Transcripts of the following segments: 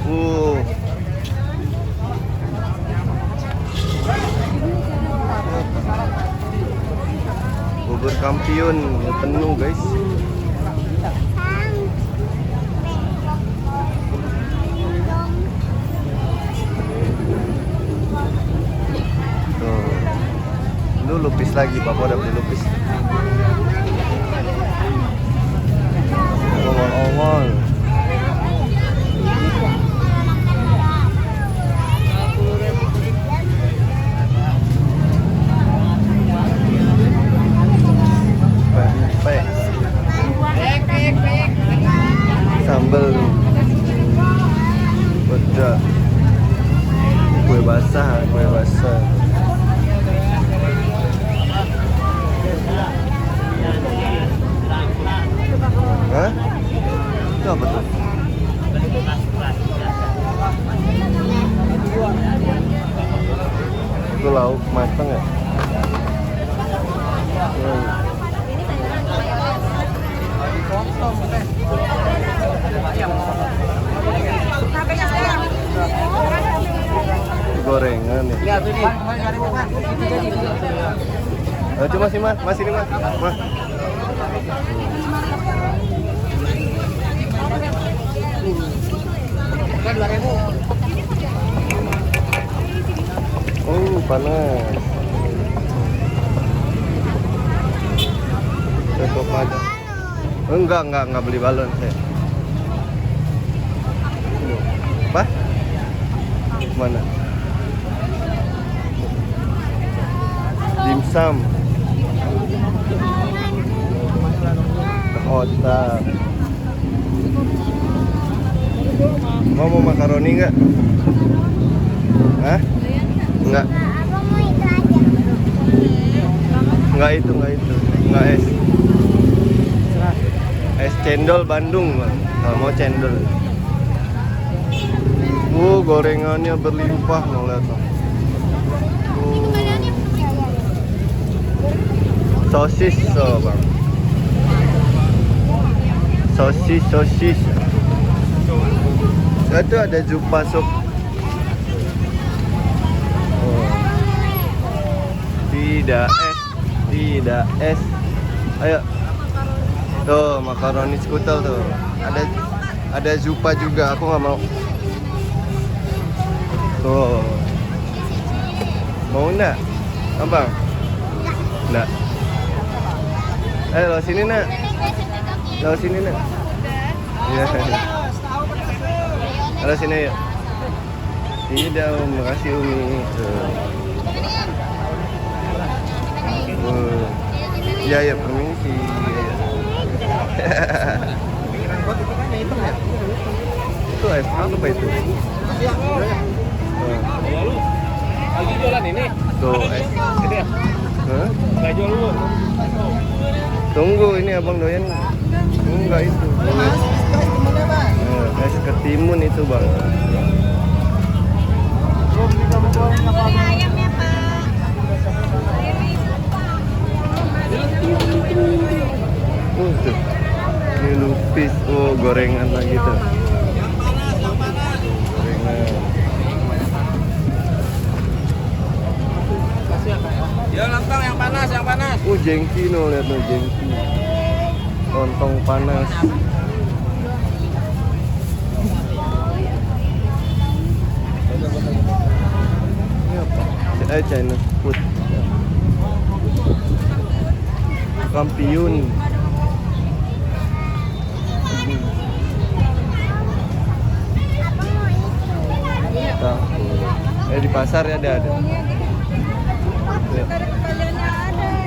Uh. Bubur Kampiun ya, penuh guys. Tuh. Lu lupis lagi, Papa udah beli lupis. Ongol-ongol. Sambal pedas, kue basah. Hah? Itu apa tuh? Itu lauk matang ya? Gorengan ya. Cuma sih mas, masih nih mas. Oh panas. Cukup aja. Enggak beli balon saya. Apa? Mana? Dimsum. Otak. Mau makaroni enggak? Hah? Enggak. Enggak itu. Enggak es. Es cendol Bandung, kalau mau cendol. Gorengannya berlimpah, mau lihat tuh. Sosis, bang. Sosis. Itu ada jupa sup. Tidak es. Ayo. Tuh, makaroni skutel tuh. Ada zupa juga, aku nggak mau. Tuh. Mau enggak? Abang? Enggak. Lewat sini, Nak. Lewat sini, Nak. Iya. Lewat sini yuk. Tidak, makasih Umi. Ya, permisi. Itu apa itu? Lagi jualan ini? Tuh, Ini ya? Hah? Nggak jual lu? Tunggu, ini abang doyan. Enggak itu. Es ketimun itu bang. Ayamnya Pak. Tuh. Ini lupis. Gorengan lagi tuh. Gorengan. Ya lontong yang panas. Jengki no, lihat no jengki. Lontong panas. Ini apa? China food. Kampiun. Di pasar ya ada.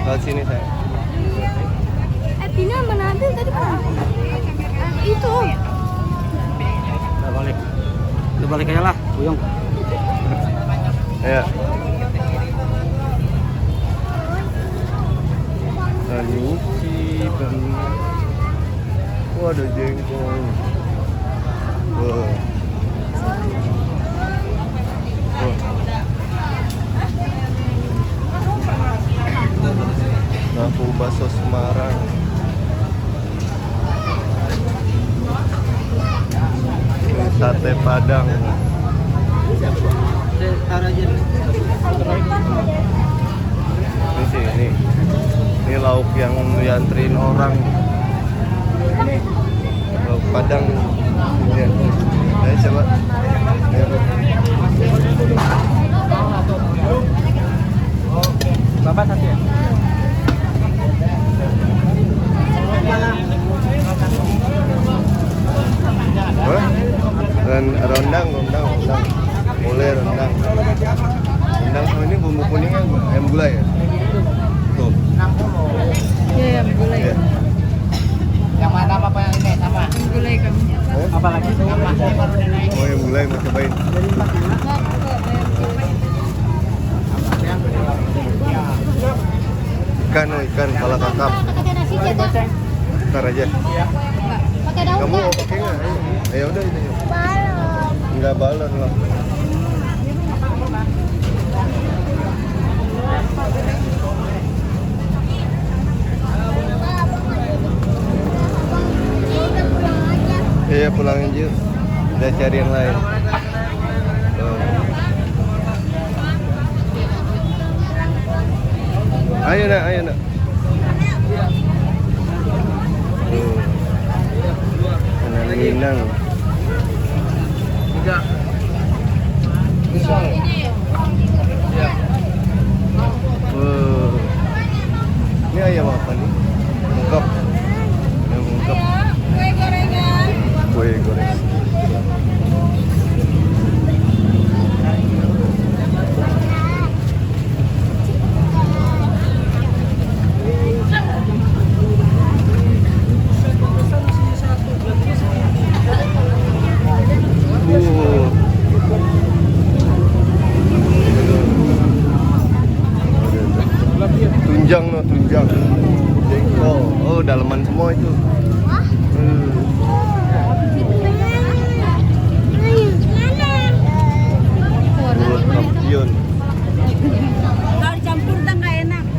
Lewat sini saya. Tina mana ambil tadi Pak? Itu. Udah balik aja lah, Buyong. Ya. Nyuci benar. Ada jengkol. Nahu bakso Semarang. Sate Padang. Ini sih ini lauk yang dianterin orang. Lauk Padang. Ya. Ayo coba. Ayo. Bapak satu ya? Hah? Rendang. Boleh rendang. Rendang ini bumbu kuningnya ayam gulai ya? Tuh. Iya, gulai. Ya. Yang mana apa yang ini sama? Gulai kamu. Apa lagi? Oh ayam gulai mau cobain. Ikan kepala kakap. Pakai nasi aja. Ntar aja. Pakai daun Kamu nggak? oke nggak? Ayo udah ini. Balon. Nggak balon lah. Iya pulangin aja. Udah cari yang lain. Tuh. Ayo nak. Tuh. Minang. Tiga. Ini ayam apa nih? Ungkep. Ayam ungkep. Kue gorengan. Kue goreng. Tunjang. Jengkol. Oh, daleman semua itu.